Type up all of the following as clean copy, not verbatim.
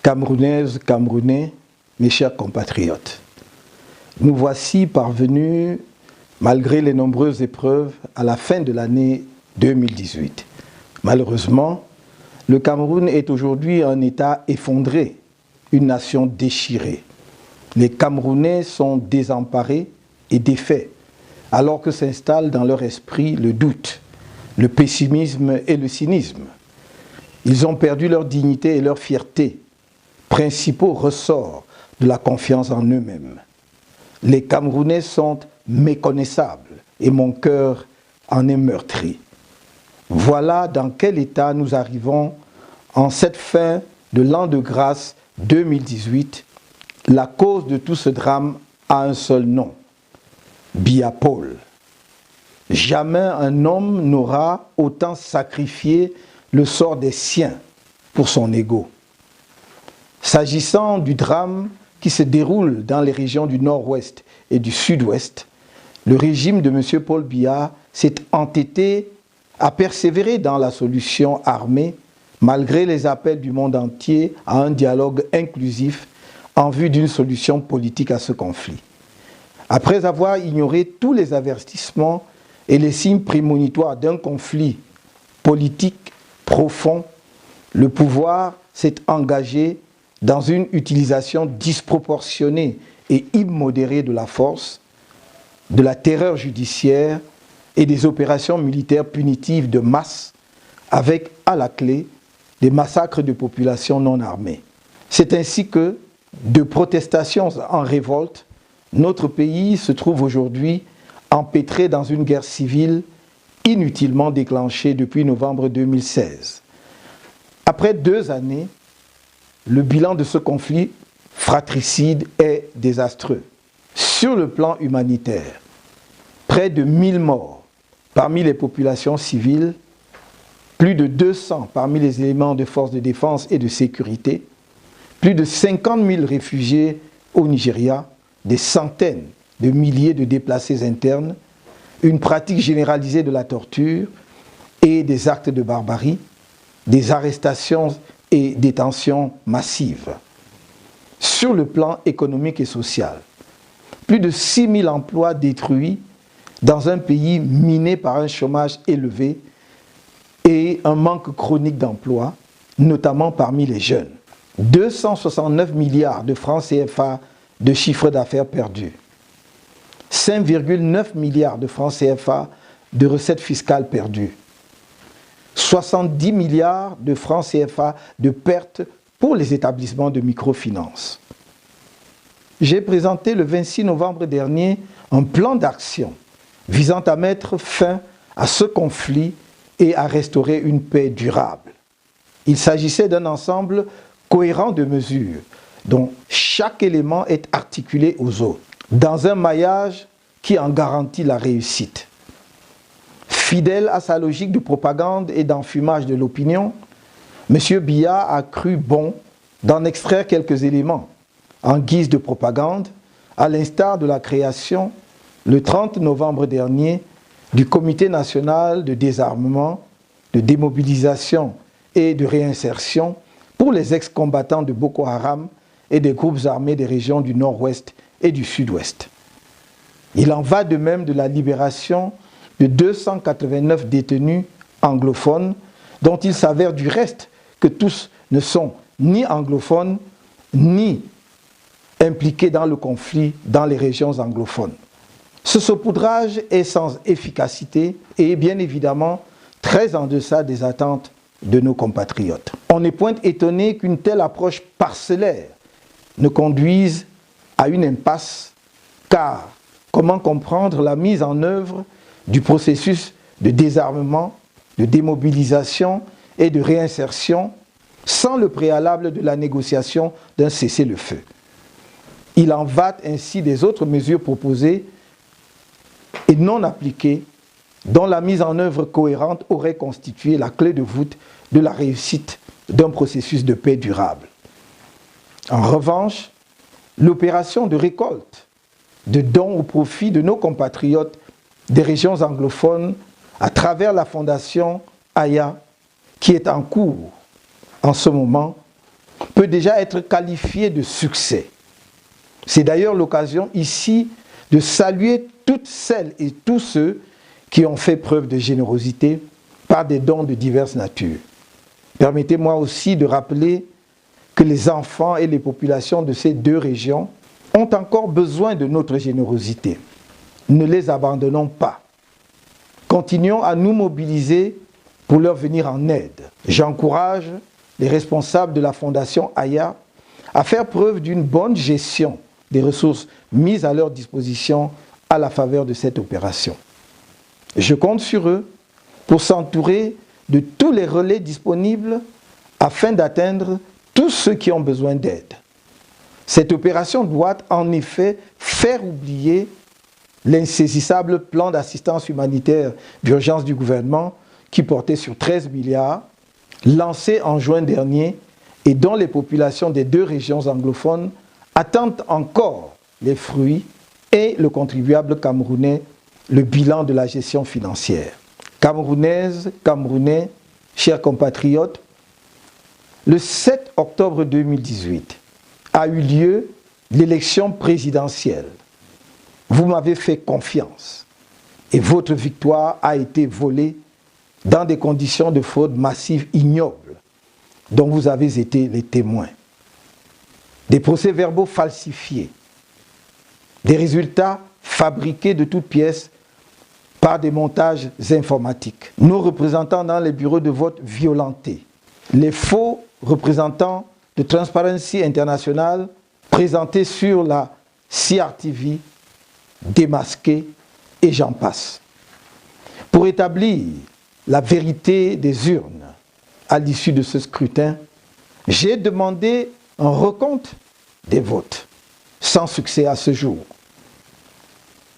Camerounaises, Camerounais, mes chers compatriotes, nous voici parvenus, malgré les nombreuses épreuves, à la fin de l'année 2018. Malheureusement, le Cameroun est aujourd'hui un État effondré, une nation déchirée. Les Camerounais sont désemparés et défaits, alors que s'installe dans leur esprit le doute, le pessimisme et le cynisme. Ils ont perdu leur dignité et leur fierté, principaux ressorts de la confiance en eux-mêmes. Les Camerounais sont méconnaissables et mon cœur en est meurtri. Voilà dans quel état nous arrivons en cette fin de l'an de grâce 2018. La cause de tout ce drame a un seul nom, Biya Paul. Jamais un homme n'aura autant sacrifié le sort des siens pour son ego. S'agissant du drame qui se déroule dans les régions du nord-ouest et du sud-ouest, le régime de M. Paul Biya s'est entêté à persévérer dans la solution armée, malgré les appels du monde entier à un dialogue inclusif en vue d'une solution politique à ce conflit. Après avoir ignoré tous les avertissements et les signes prémonitoires d'un conflit politique profond, le pouvoir s'est engagé dans une utilisation disproportionnée et immodérée de la force, de la terreur judiciaire et des opérations militaires punitives de masse, avec à la clé des massacres de populations non armées. C'est ainsi que, de protestations en révolte, notre pays se trouve aujourd'hui empêtré dans une guerre civile inutilement déclenchée depuis novembre 2016. Après 2 années, le bilan de ce conflit fratricide est désastreux. Sur le plan humanitaire, près de 1000 morts parmi les populations civiles, plus de 200 parmi les éléments de forces de défense et de sécurité, plus de 50 000 réfugiés au Nigeria, des centaines de milliers de déplacés internes, une pratique généralisée de la torture et des actes de barbarie, des arrestations et détentions massives. Sur le plan économique et social, plus de 6 000 emplois détruits dans un pays miné par un chômage élevé et un manque chronique d'emplois, notamment parmi les jeunes. 269 milliards de francs CFA de chiffre d'affaires perdu. 5,9 milliards de francs CFA de recettes fiscales perdues. 70 milliards de francs CFA de pertes pour les établissements de microfinance. J'ai présenté le 26 novembre dernier un plan d'action visant à mettre fin à ce conflit et à restaurer une paix durable. Il s'agissait d'un ensemble cohérent de mesures dont chaque élément est articulé aux autres, dans un maillage qui en garantit la réussite. Fidèle à sa logique de propagande et d'enfumage de l'opinion, M. Biya a cru bon d'en extraire quelques éléments en guise de propagande, à l'instar de la création, le 30 novembre dernier, du Comité national de désarmement, de démobilisation et de réinsertion pour les ex-combattants de Boko Haram et des groupes armés des régions du nord-ouest et du sud-ouest. Il en va de même de la libération de 289 détenus anglophones, dont il s'avère du reste que tous ne sont ni anglophones, ni impliqués dans le conflit dans les régions anglophones. Ce saupoudrage est sans efficacité et bien évidemment très en deçà des attentes de nos compatriotes. On n'est point étonné qu'une telle approche parcellaire ne conduise à une impasse, car comment comprendre la mise en œuvre du processus de désarmement, de démobilisation et de réinsertion sans le préalable de la négociation d'un cessez-le-feu? Il en va ainsi des autres mesures proposées et non appliquées, dont la mise en œuvre cohérente aurait constitué la clé de voûte de la réussite d'un processus de paix durable. En revanche, l'opération de récolte de dons au profit de nos compatriotes des régions anglophones à travers la fondation Aya, qui est en cours en ce moment, peut déjà être qualifié de succès. C'est d'ailleurs l'occasion ici de saluer toutes celles et tous ceux qui ont fait preuve de générosité par des dons de diverses natures. Permettez-moi aussi de rappeler que les enfants et les populations de ces deux régions ont encore besoin de notre générosité. Ne les abandonnons pas. Continuons à nous mobiliser pour leur venir en aide. J'encourage les responsables de la Fondation Aya à faire preuve d'une bonne gestion des ressources mises à leur disposition à la faveur de cette opération. Je compte sur eux pour s'entourer de tous les relais disponibles afin d'atteindre tous ceux qui ont besoin d'aide. Cette opération doit en effet faire oublier l'insaisissable plan d'assistance humanitaire d'urgence du gouvernement qui portait sur 13 milliards, lancé en juin dernier et dont les populations des deux régions anglophones attendent encore les fruits et le contribuable camerounais, le bilan de la gestion financière. Camerounaises, Camerounais, chers compatriotes, le 7 octobre 2018 a eu lieu l'élection présidentielle. Vous m'avez fait confiance et votre victoire a été volée dans des conditions de fraude massive ignobles dont vous avez été les témoins. Des procès-verbaux falsifiés, des résultats fabriqués de toutes pièces par des montages informatiques, nos représentants dans les bureaux de vote violentés, les faux représentants de Transparency International présentés sur la CRTV, démasqués et j'en passe. Pour établir la vérité des urnes à l'issue de ce scrutin, j'ai demandé un recompte des votes, sans succès à ce jour.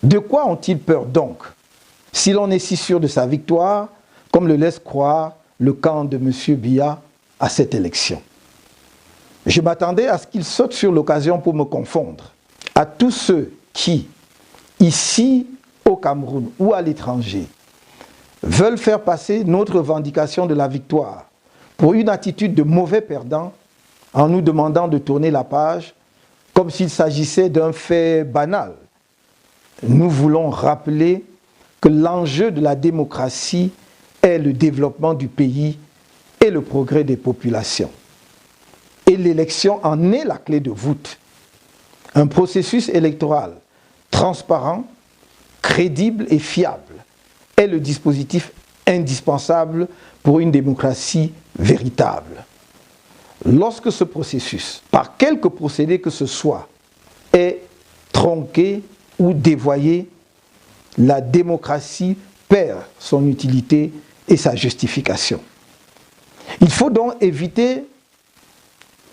De quoi ont-ils peur donc, si l'on est si sûr de sa victoire, comme le laisse croire le camp de M. Biya à cette élection? Je m'attendais à ce qu'il saute sur l'occasion pour me confondre. À tous ceux qui, ici au Cameroun ou à l'étranger, veulent faire passer notre revendication de la victoire pour une attitude de mauvais perdant en nous demandant de tourner la page comme s'il s'agissait d'un fait banal. Nous voulons rappeler que l'enjeu de la démocratie est le développement du pays et le progrès des populations. Et l'élection en est la clé de voûte. Un processus électoral transparent, crédible et fiable est le dispositif indispensable pour une démocratie véritable. Lorsque ce processus, par quelque procédé que ce soit, est tronqué ou dévoyé, la démocratie perd son utilité et sa justification. Il faut donc éviter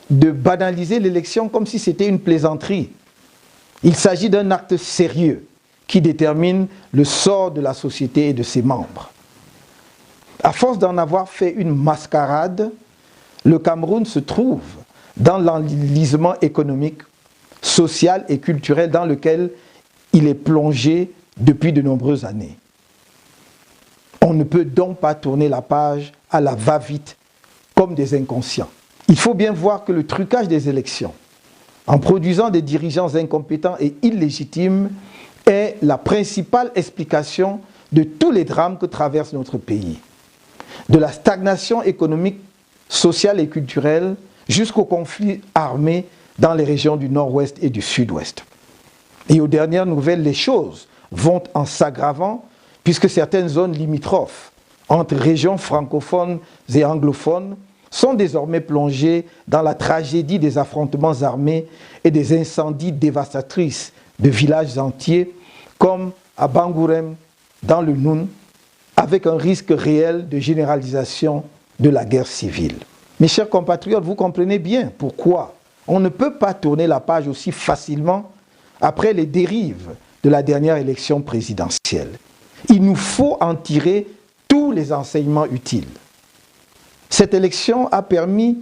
de banaliser l'élection comme si c'était une plaisanterie. Il s'agit d'un acte sérieux qui détermine le sort de la société et de ses membres. À force d'en avoir fait une mascarade, le Cameroun se trouve dans l'enlisement économique, social et culturel dans lequel il est plongé depuis de nombreuses années. On ne peut donc pas tourner la page à la va-vite comme des inconscients. Il faut bien voir que le trucage des élections, en produisant des dirigeants incompétents et illégitimes, est la principale explication de tous les drames que traverse notre pays. De la stagnation économique, sociale et culturelle jusqu'aux conflits armés dans les régions du nord-ouest et du sud-ouest. Et aux dernières nouvelles, les choses vont en s'aggravant puisque certaines zones limitrophes entre régions francophones et anglophones sont désormais plongées dans la tragédie des affrontements armés et des incendies dévastatrices de villages entiers comme à Bangourem, dans le Noun, avec un risque réel de généralisation de la guerre civile. Mes chers compatriotes, vous comprenez bien pourquoi on ne peut pas tourner la page aussi facilement après les dérives de la dernière élection présidentielle. Il nous faut en tirer tous les enseignements utiles. Cette élection a permis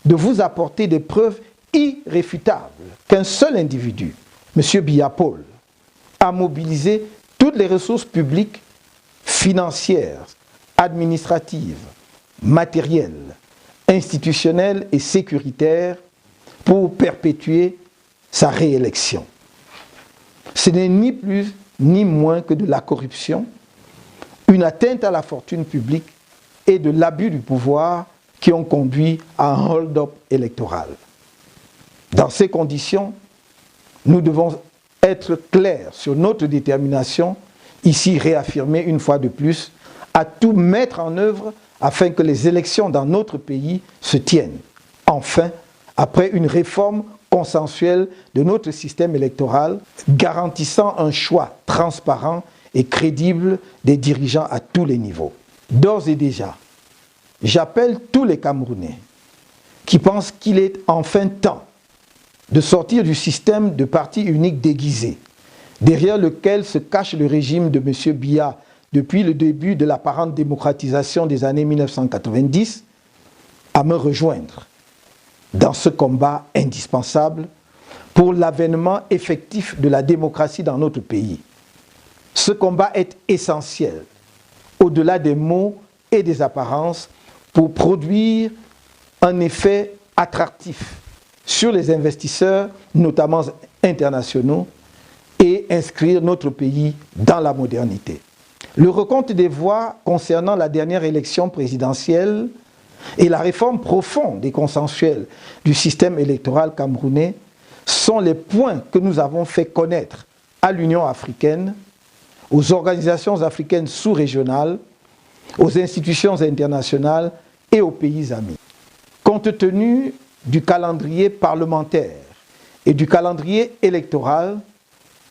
de vous apporter des preuves irréfutables qu'un seul individu, M. Biya Paul, a mobilisé toutes les ressources publiques, financières, administratives, matérielles, institutionnelle et sécuritaire pour perpétuer sa réélection. Ce n'est ni plus ni moins que de la corruption, une atteinte à la fortune publique et de l'abus du pouvoir qui ont conduit à un hold-up électoral. Dans ces conditions, nous devons être clairs sur notre détermination, ici réaffirmée une fois de plus, à tout mettre en œuvre afin que les élections dans notre pays se tiennent. Enfin, après une réforme consensuelle de notre système électoral, garantissant un choix transparent et crédible des dirigeants à tous les niveaux. D'ores et déjà, j'appelle tous les Camerounais qui pensent qu'il est enfin temps de sortir du système de parti unique déguisé, derrière lequel se cache le régime de M. Biya depuis le début de l'apparente démocratisation des années 1990, à me rejoindre dans ce combat indispensable pour l'avènement effectif de la démocratie dans notre pays. Ce combat est essentiel, au-delà des mots et des apparences, pour produire un effet attractif sur les investisseurs, notamment internationaux, et inscrire notre pays dans la modernité. Le recompte des voix concernant la dernière élection présidentielle et la réforme profonde et consensuelle du système électoral camerounais sont les points que nous avons fait connaître à l'Union africaine, aux organisations africaines sous-régionales, aux institutions internationales et aux pays amis. Compte tenu du calendrier parlementaire et du calendrier électoral,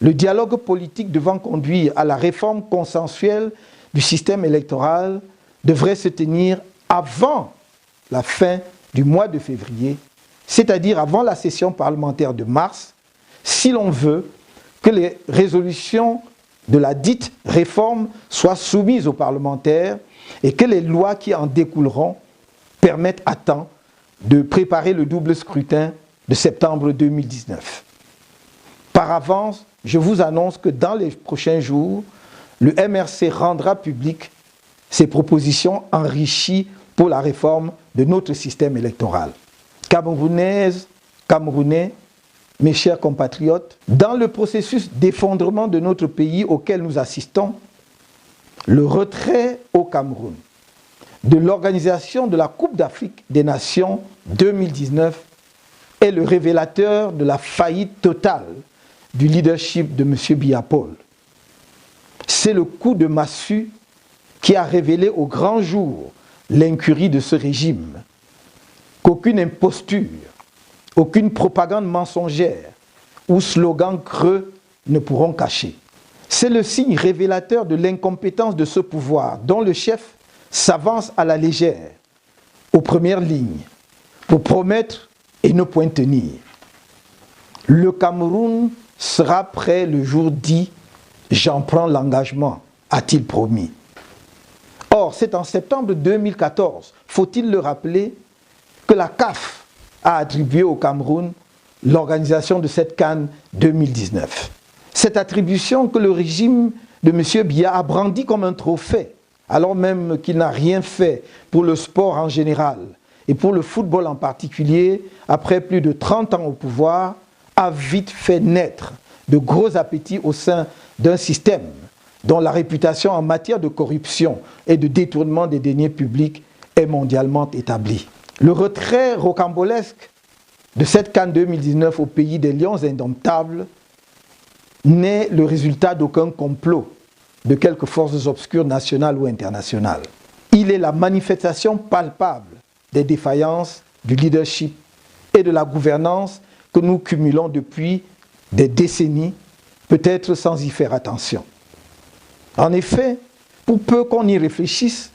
le dialogue politique devant conduire à la réforme consensuelle du système électoral devrait se tenir avant la fin du mois de février, c'est-à-dire avant la session parlementaire de mars, si l'on veut que les résolutions de la dite réforme soient soumises aux parlementaires et que les lois qui en découleront permettent à temps de préparer le double scrutin de septembre 2019. Par avance, je vous annonce que dans les prochains jours, le MRC rendra public ses propositions enrichies pour la réforme de notre système électoral. Camerounaises, Camerounais, mes chers compatriotes, dans le processus d'effondrement de notre pays auquel nous assistons, le retrait au Cameroun de l'organisation de la Coupe d'Afrique des Nations 2019 est le révélateur de la faillite totale du leadership de M. Biya Paul. C'est le coup de massue qui a révélé au grand jour l'incurie de ce régime, qu'aucune imposture, aucune propagande mensongère ou slogan creux ne pourront cacher. C'est le signe révélateur de l'incompétence de ce pouvoir dont le chef s'avance à la légère, aux premières lignes, pour promettre et ne point tenir. Le Cameroun sera prêt le jour dit « J'en prends l'engagement », a-t-il promis. Or, c'est en septembre 2014, faut-il le rappeler, que la CAF a attribué au Cameroun l'organisation de cette CAN 2019. Cette attribution que le régime de M. Biya a brandie comme un trophée, alors même qu'il n'a rien fait pour le sport en général et pour le football en particulier, après plus de 30 ans au pouvoir, a vite fait naître de gros appétits au sein d'un système dont la réputation en matière de corruption et de détournement des deniers publics est mondialement établie. Le retrait rocambolesque de cette CAN 2019 au pays des lions indomptables n'est le résultat d'aucun complot de quelques forces obscures nationales ou internationales. Il est la manifestation palpable des défaillances du leadership et de la gouvernance que nous cumulons depuis des décennies, peut-être sans y faire attention. En effet, pour peu qu'on y réfléchisse,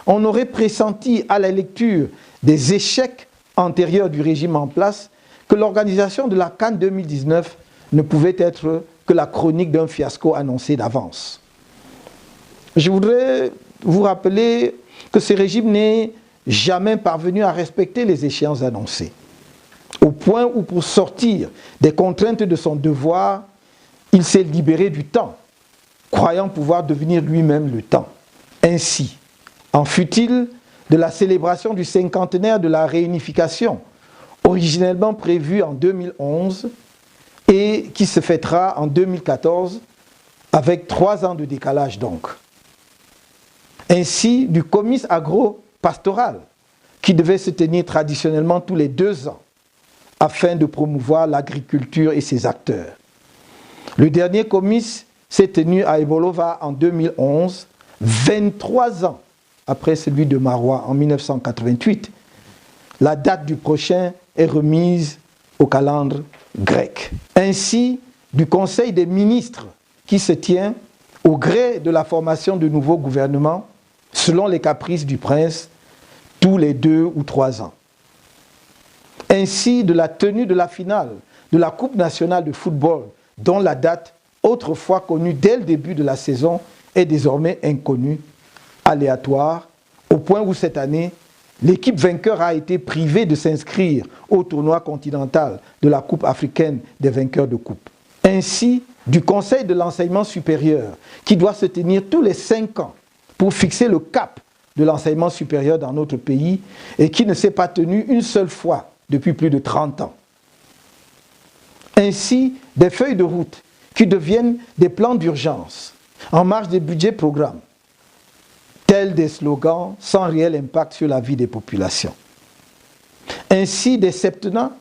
on aurait pressenti à la lecture des échecs antérieurs du régime en place que l'organisation de la CAN 2019 ne pouvait être que la chronique d'un fiasco annoncé d'avance. Je voudrais vous rappeler que ce régime n'est jamais parvenu à respecter les échéances annoncées, au point où pour sortir des contraintes de son devoir, il s'est libéré du temps, croyant pouvoir devenir lui-même le temps. Ainsi, en fut-il de la célébration du cinquantenaire de la réunification, originellement prévue en 2011 et qui se fêtera en 2014 avec 3 ans de décalage donc. Ainsi du comice agro-pastoral qui devait se tenir traditionnellement tous les 2 ans afin de promouvoir l'agriculture et ses acteurs. Le dernier comice s'est tenu à Ebolova en 2011, 23 ans après celui de Maroua en 1988. La date du prochain est remise au calendrier grec. Ainsi, du Conseil des ministres qui se tient au gré de la formation de nouveaux gouvernements, selon les caprices du prince, tous les 2 ou 3 ans. Ainsi, de la tenue de la finale de la Coupe nationale de football, dont la date, autrefois connue dès le début de la saison, est désormais inconnue, aléatoire, au point où cette année, l'équipe vainqueur a été privée de s'inscrire au tournoi continental de la Coupe africaine des vainqueurs de coupe. Ainsi, du Conseil de l'enseignement supérieur, qui doit se tenir tous les 5 ans pour fixer le cap de l'enseignement supérieur dans notre pays et qui ne s'est pas tenu une seule fois depuis plus de 30 ans. Ainsi, des feuilles de route qui deviennent des plans d'urgence en marge des budgets programmes, tels des slogans sans réel impact sur la vie des populations. Ainsi, des septennats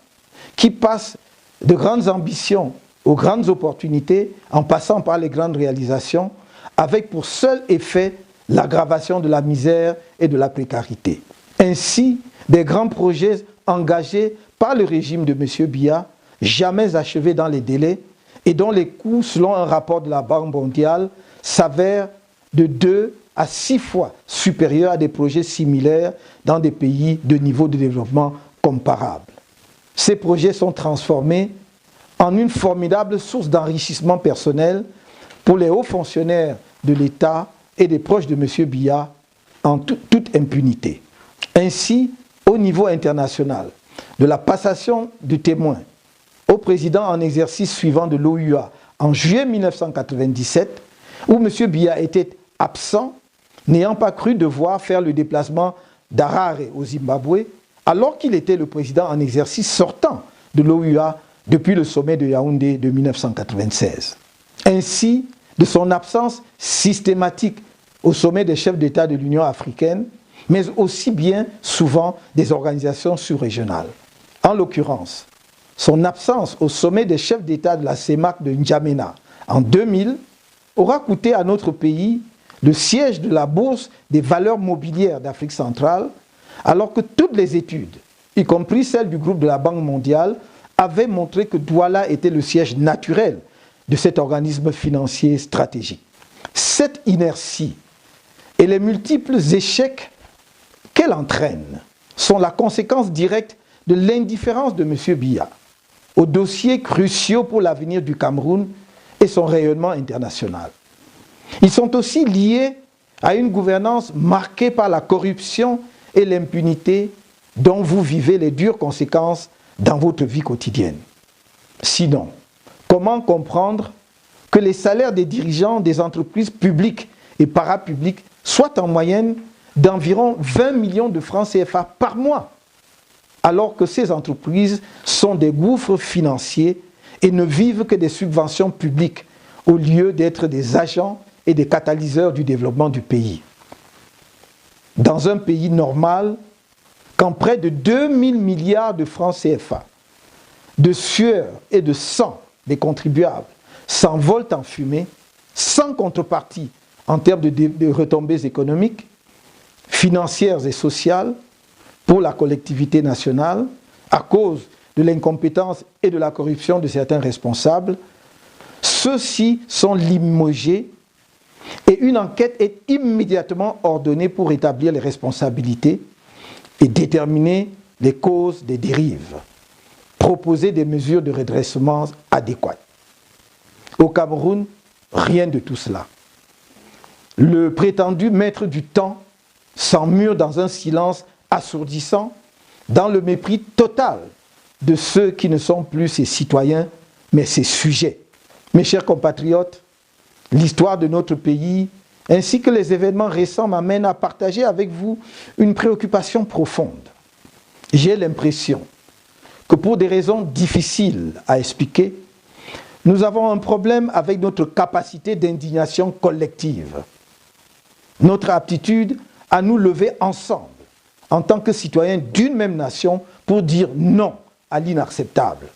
qui passent de grandes ambitions aux grandes opportunités en passant par les grandes réalisations avec pour seul effet l'aggravation de la misère et de la précarité. Ainsi, des grands projets engagés par le régime de M. Biya, jamais achevés dans les délais et dont les coûts, selon un rapport de la Banque mondiale, s'avèrent de 2 à 6 fois supérieurs à des projets similaires dans des pays de niveau de développement comparable. Ces projets sont transformés en une formidable source d'enrichissement personnel pour les hauts fonctionnaires de l'État et des proches de M. Biya en toute impunité. Ainsi, au niveau international, de la passation du témoin au président en exercice suivant de l'OUA en juillet 1997, où M. Biya était absent, n'ayant pas cru devoir faire le déplacement d'Harare au Zimbabwe, alors qu'il était le président en exercice sortant de l'OUA depuis le sommet de Yaoundé de 1996. Ainsi, de son absence systématique au sommet des chefs d'État de l'Union africaine, mais aussi bien souvent des organisations sous-régionales. En l'occurrence, son absence au sommet des chefs d'État de la CEMAC de N'Djamena en 2000 aura coûté à notre pays le siège de la Bourse des valeurs mobilières d'Afrique centrale, alors que toutes les études, y compris celles du groupe de la Banque mondiale, avaient montré que Douala était le siège naturel de cet organisme financier stratégique. Cette inertie et les multiples échecs qu'elle entraîne sont la conséquence directe de l'indifférence de M. Biya aux dossiers cruciaux pour l'avenir du Cameroun et son rayonnement international. Ils sont aussi liés à une gouvernance marquée par la corruption et l'impunité dont vous vivez les dures conséquences dans votre vie quotidienne. Sinon, comment comprendre que les salaires des dirigeants des entreprises publiques et parapubliques soient en moyenne d'environ 20 millions de francs CFA par mois, alors que ces entreprises sont des gouffres financiers et ne vivent que des subventions publiques au lieu d'être des agents et des catalyseurs du développement du pays. Dans un pays normal, quand près de 2000 milliards de francs CFA, de sueur et de sang des contribuables s'envolent en fumée, sans contrepartie en termes de retombées économiques, financières et sociales pour la collectivité nationale, à cause de l'incompétence et de la corruption de certains responsables, ceux-ci sont limogés et une enquête est immédiatement ordonnée pour établir les responsabilités et déterminer les causes des dérives, proposer des mesures de redressement adéquates. Au Cameroun, rien de tout cela. Le prétendu maître du temps s'emmure dans un silence assourdissant, dans le mépris total de ceux qui ne sont plus ses citoyens, mais ses sujets. Mes chers compatriotes, l'histoire de notre pays ainsi que les événements récents m'amènent à partager avec vous une préoccupation profonde. J'ai l'impression que pour des raisons difficiles à expliquer, nous avons un problème avec notre capacité d'indignation collective, notre aptitude à nous lever ensemble en tant que citoyens d'une même nation pour dire non à l'inacceptable.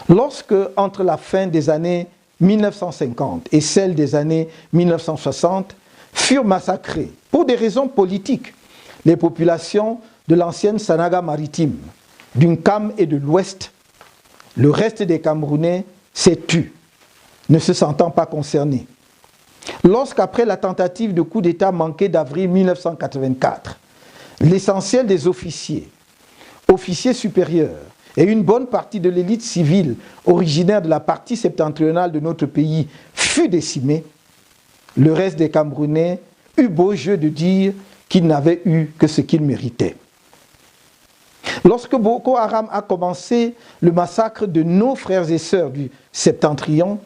Lorsque, entre la fin des années 1950 et celle des années 1960, furent massacrées, pour des raisons politiques, les populations de l'ancienne Sanaga maritime, d'Unkam et de l'Ouest, le reste des Camerounais s'est tu, ne se sentant pas concernés. Lorsqu'après la tentative de coup d'État manqué d'avril 1984, l'essentiel des officiers supérieurs et une bonne partie de l'élite civile originaire de la partie septentrionale de notre pays fut décimée, le reste des Camerounais eut beau jeu de dire qu'ils n'avaient eu que ce qu'ils méritaient. Lorsque Boko Haram a commencé le massacre de nos frères et sœurs du Septentrion,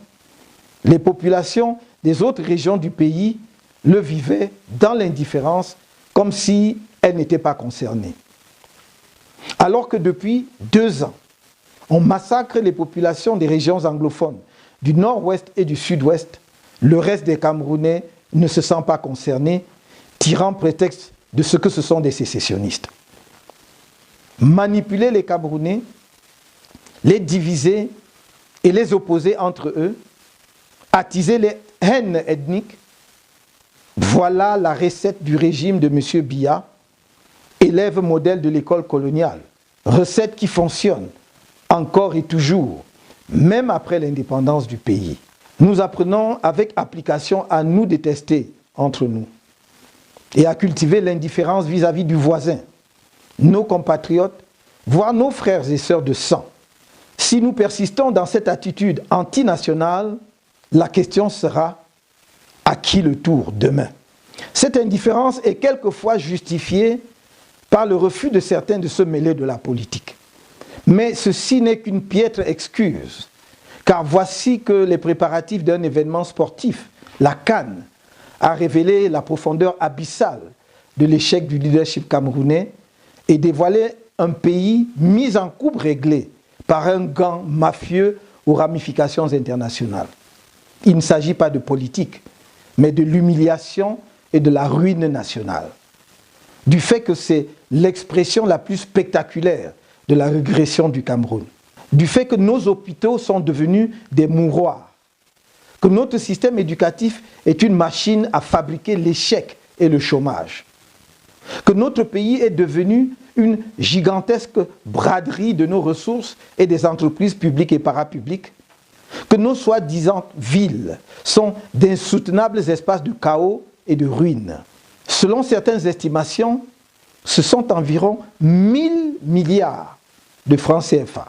les populations des autres régions du pays le vivaient dans l'indifférence comme si elles n'étaient pas concernées. Alors que depuis 2 ans, on massacre les populations des régions anglophones du nord-ouest et du sud-ouest, le reste des Camerounais ne se sent pas concerné, tirant prétexte de ce que ce sont des sécessionnistes. Manipuler les Camerounais, les diviser et les opposer entre eux, attiser les haines ethniques, voilà la recette du régime de M. Biya, élève modèle de l'école coloniale. Recette qui fonctionne encore et toujours, même après l'indépendance du pays. Nous apprenons avec application à nous détester entre nous et à cultiver l'indifférence vis-à-vis du voisin, nos compatriotes, voire nos frères et sœurs de sang. Si nous persistons dans cette attitude antinationale, la question sera à qui le tour demain? Cette indifférence est quelquefois justifiée par le refus de certains de se mêler de la politique. Mais ceci n'est qu'une piètre excuse, car voici que les préparatifs d'un événement sportif, la CAN, a révélé la profondeur abyssale de l'échec du leadership camerounais et dévoilé un pays mis en coupe réglée par un gang mafieux aux ramifications internationales. Il ne s'agit pas de politique, mais de l'humiliation et de la ruine nationale. Du fait que c'est l'expression la plus spectaculaire de la régression du Cameroun. Du fait que nos hôpitaux sont devenus des mouroirs. Que notre système éducatif est une machine à fabriquer l'échec et le chômage. Que notre pays est devenu une gigantesque braderie de nos ressources et des entreprises publiques et parapubliques. Que nos soi-disant villes sont d'insoutenables espaces de chaos et de ruines. Selon certaines estimations, ce sont environ 1000 milliards de francs CFA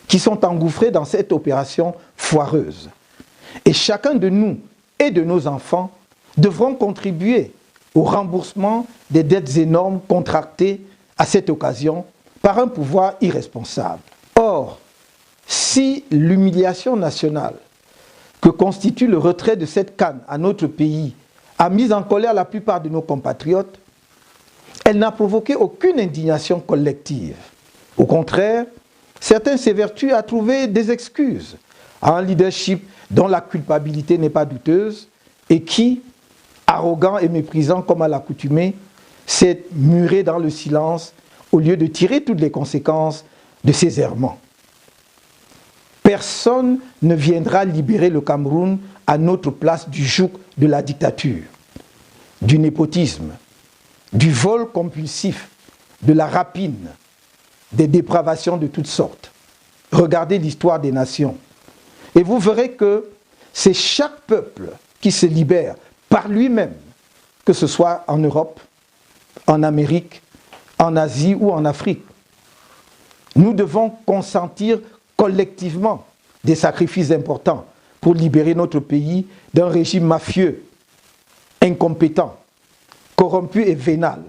qui sont engouffrés dans cette opération foireuse. Et chacun de nous et de nos enfants devront contribuer au remboursement des dettes énormes contractées à cette occasion par un pouvoir irresponsable. Or, si l'humiliation nationale que constitue le retrait de cette canne à notre pays a mis en colère la plupart de nos compatriotes, elle n'a provoqué aucune indignation collective. Au contraire, certains s'évertuent à trouver des excuses à un leadership dont la culpabilité n'est pas douteuse et qui, arrogant et méprisant comme à l'accoutumée, s'est muré dans le silence au lieu de tirer toutes les conséquences de ses errements. Personne ne viendra libérer le Cameroun à notre place du joug de la dictature, du népotisme, du vol compulsif, de la rapine, des dépravations de toutes sortes. Regardez l'histoire des nations et vous verrez que c'est chaque peuple qui se libère par lui-même, que ce soit en Europe, en Amérique, en Asie ou en Afrique. Nous devons consentir collectivement des sacrifices importants pour libérer notre pays d'un régime mafieux, incompétent, corrompu et vénal.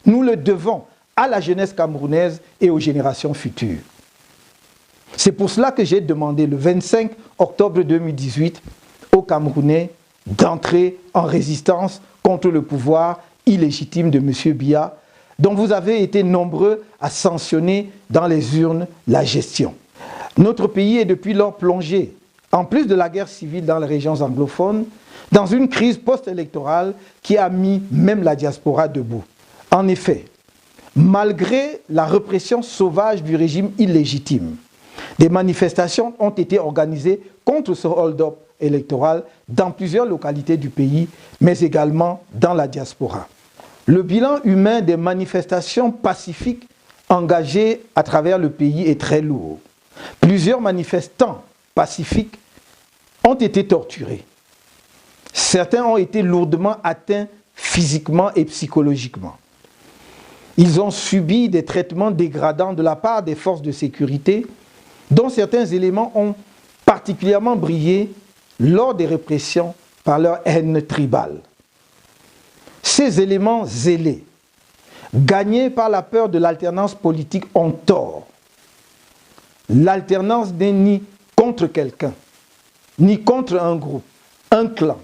Nous le devons à la jeunesse camerounaise et aux générations futures. C'est pour cela que j'ai demandé le 25 octobre 2018 aux Camerounais d'entrer en résistance contre le pouvoir illégitime de M. Biya, dont vous avez été nombreux à sanctionner dans les urnes la gestion. Notre pays est depuis lors plongé, en plus de la guerre civile dans les régions anglophones, dans une crise post-électorale qui a mis même la diaspora debout. En effet, malgré la répression sauvage du régime illégitime, des manifestations ont été organisées contre ce hold-up électoral dans plusieurs localités du pays, mais également dans la diaspora. Le bilan humain des manifestations pacifiques engagées à travers le pays est très lourd. Plusieurs manifestants pacifiques ont été torturés. Certains ont été lourdement atteints physiquement et psychologiquement. Ils ont subi des traitements dégradants de la part des forces de sécurité, dont certains éléments ont particulièrement brillé lors des répressions par leur haine tribale. Ces éléments zélés, gagnés par la peur de l'alternance politique, ont tort. L'alternance n'est ni contre quelqu'un, ni contre un groupe, un clan,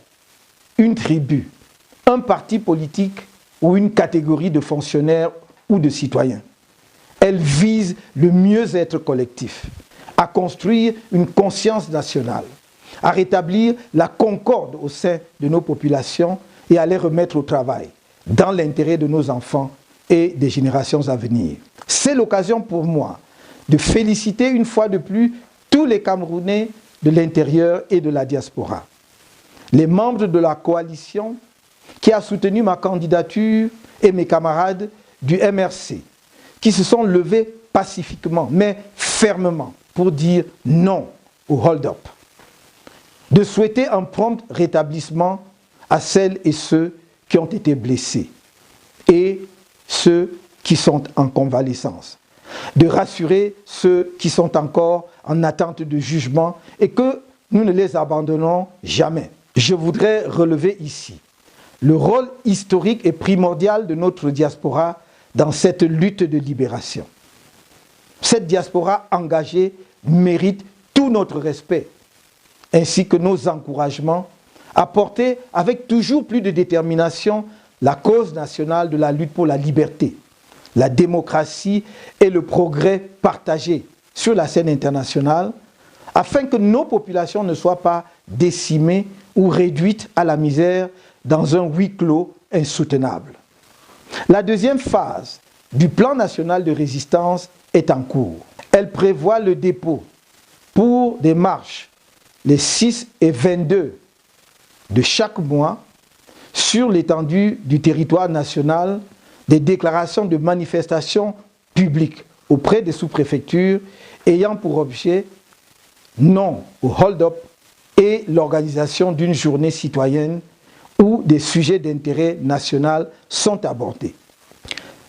une tribu, un parti politique ou une catégorie de fonctionnaires ou de citoyens. Elle vise le mieux-être collectif, à construire une conscience nationale, à rétablir la concorde au sein de nos populations et à les remettre au travail, dans l'intérêt de nos enfants et des générations à venir. C'est l'occasion pour moi de féliciter une fois de plus tous les Camerounais de l'intérieur et de la diaspora. Les membres de la coalition qui a soutenu ma candidature et mes camarades du MRC, qui se sont levés pacifiquement, mais fermement, pour dire non au hold-up. De souhaiter un prompt rétablissement à celles et ceux qui ont été blessés et ceux qui sont en convalescence. De rassurer ceux qui sont encore en attente de jugement et que nous ne les abandonnons jamais. Je voudrais relever ici le rôle historique et primordial de notre diaspora dans cette lutte de libération. Cette diaspora engagée mérite tout notre respect, ainsi que nos encouragements à porter avec toujours plus de détermination la cause nationale de la lutte pour la liberté, la démocratie et le progrès partagé sur la scène internationale, afin que nos populations ne soient pas décimées ou réduites à la misère dans un huis clos insoutenable. La deuxième phase du plan national de résistance est en cours. Elle prévoit le dépôt pour des marches les 6 et 22 de chaque mois sur l'étendue du territoire national des déclarations de manifestations publiques auprès des sous-préfectures ayant pour objet non au hold-up et l'organisation d'une journée citoyenne où des sujets d'intérêt national sont abordés.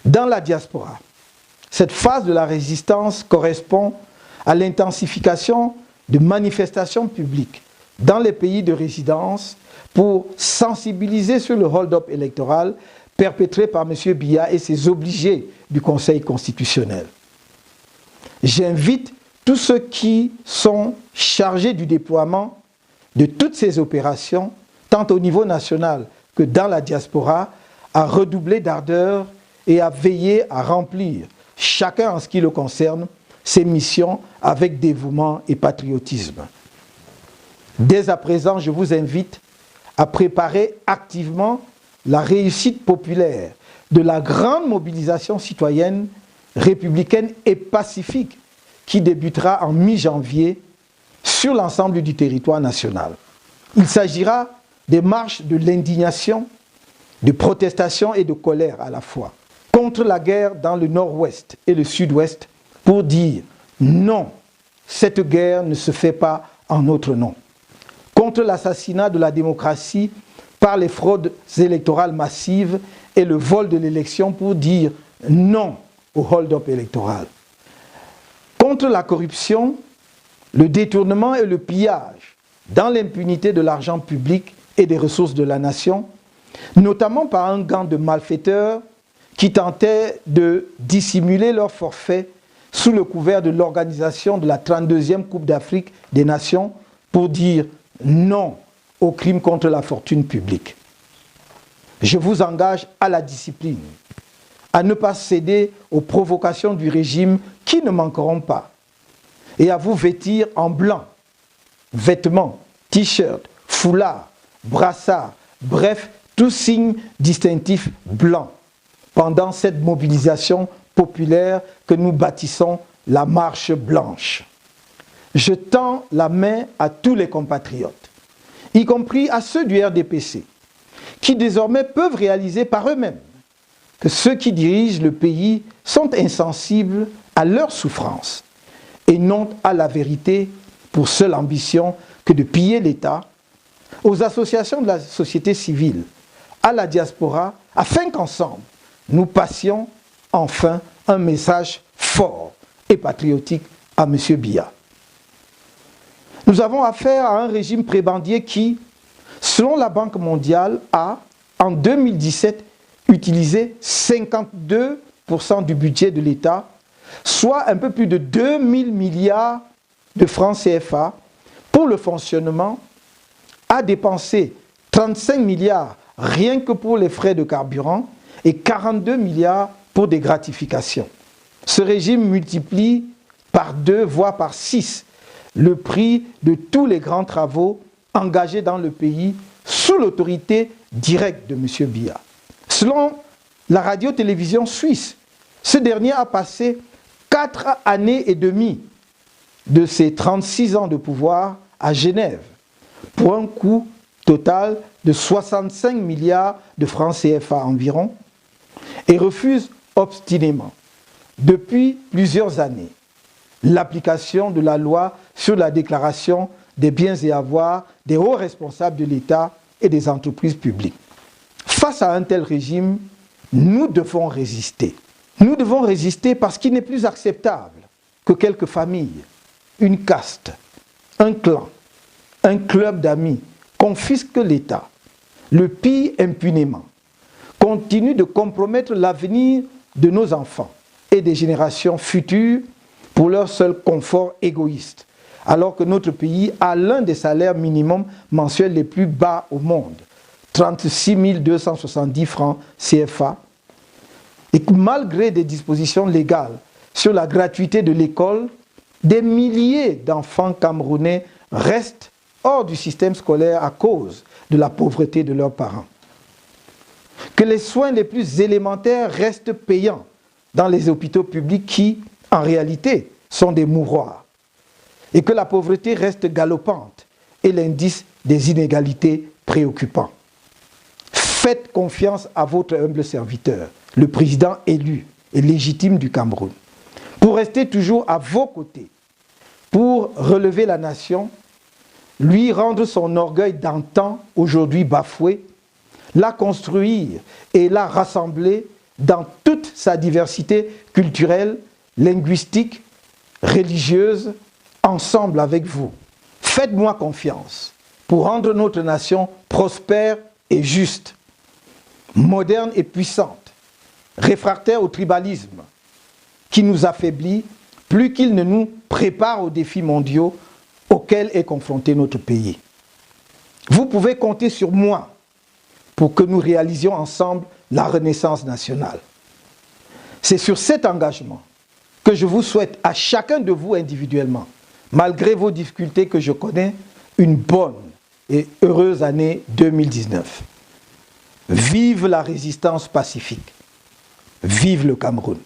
Dans la diaspora, cette phase de la résistance correspond à l'intensification de manifestations publiques dans les pays de résidence pour sensibiliser sur le hold-up électoral perpétré par M. Biya et ses obligés du Conseil constitutionnel. J'invite tous ceux qui sont chargés du déploiement de toutes ces opérations, tant au niveau national que dans la diaspora, à redoubler d'ardeur et à veiller à remplir, chacun en ce qui le concerne, ses missions avec dévouement et patriotisme. Dès à présent, je vous invite à préparer activement la réussite populaire de la grande mobilisation citoyenne, républicaine et pacifique qui débutera en mi-janvier sur l'ensemble du territoire national. Il s'agira des marches de l'indignation, de protestation et de colère à la fois, contre la guerre dans le nord-ouest et le sud-ouest, pour dire non, cette guerre ne se fait pas en notre nom. Contre l'assassinat de la démocratie par les fraudes électorales massives et le vol de l'élection, pour dire non au hold-up électoral. Contre la corruption, le détournement et le pillage dans l'impunité de l'argent public et des ressources de la nation, notamment par un gang de malfaiteurs qui tentaient de dissimuler leur forfait sous le couvert de l'organisation de la 32e Coupe d'Afrique des Nations pour dire non aux crimes contre la fortune publique. Je vous engage à la discipline, à ne pas céder aux provocations du régime qui ne manqueront pas, et à vous vêtir en blanc, vêtements, t-shirts, foulards, brassards, bref, tout signe distinctif blanc, pendant cette mobilisation populaire que nous baptissons la marche blanche. Je tends la main à tous les compatriotes, y compris à ceux du RDPC, qui désormais peuvent réaliser par eux-mêmes que ceux qui dirigent le pays sont insensibles à leur souffrance et non à la vérité pour seule ambition que de piller l'État, aux associations de la société civile, à la diaspora, afin qu'ensemble, nous passions enfin un message fort et patriotique à M. Biya. Nous avons affaire à un régime prébendier qui, selon la Banque mondiale, a, en 2017, utilisé 52% du budget de l'État, soit un peu plus de 2000 milliards de francs CFA pour le fonctionnement, a dépensé 35 milliards rien que pour les frais de carburant et 42 milliards pour des gratifications. Ce régime multiplie par 2, voire par 6, le prix de tous les grands travaux engagés dans le pays sous l'autorité directe de M. Biya. Selon la radio-télévision suisse, ce dernier a passé 4 années et demie de ses 36 ans de pouvoir à Genève pour un coût total de 65 milliards de francs CFA environ et refuse obstinément, depuis plusieurs années, l'application de la loi sur la déclaration des biens et avoirs des hauts responsables de l'État et des entreprises publiques. Face à un tel régime, nous devons résister. Nous devons résister parce qu'il n'est plus acceptable que quelques familles, une caste, un clan, un club d'amis confisquent l'État, le pillent impunément, continuent de compromettre l'avenir de nos enfants et des générations futures pour leur seul confort égoïste, alors que notre pays a l'un des salaires minimums mensuels les plus bas au monde, 36 270 francs CFA, et que malgré des dispositions légales sur la gratuité de l'école, des milliers d'enfants camerounais restent hors du système scolaire à cause de la pauvreté de leurs parents. Que les soins les plus élémentaires restent payants dans les hôpitaux publics qui, en réalité, sont des mouroirs. Et que la pauvreté reste galopante et l'indice des inégalités préoccupant. Faites confiance à votre humble serviteur, le président élu et légitime du Cameroun, pour rester toujours à vos côtés, pour relever la nation, lui rendre son orgueil d'antan, aujourd'hui bafoué, la construire et la rassembler dans toute sa diversité culturelle, linguistique, religieuse, ensemble avec vous. Faites-moi confiance pour rendre notre nation prospère et juste, moderne et puissante, réfractaire au tribalisme, qui nous affaiblit plus qu'il ne nous prépare aux défis mondiaux auxquels est confronté notre pays. Vous pouvez compter sur moi pour que nous réalisions ensemble la renaissance nationale. C'est sur cet engagement que je vous souhaite à chacun de vous individuellement, malgré vos difficultés que je connais, une bonne et heureuse année 2019. Vive la résistance pacifique. Vive le Cameroun.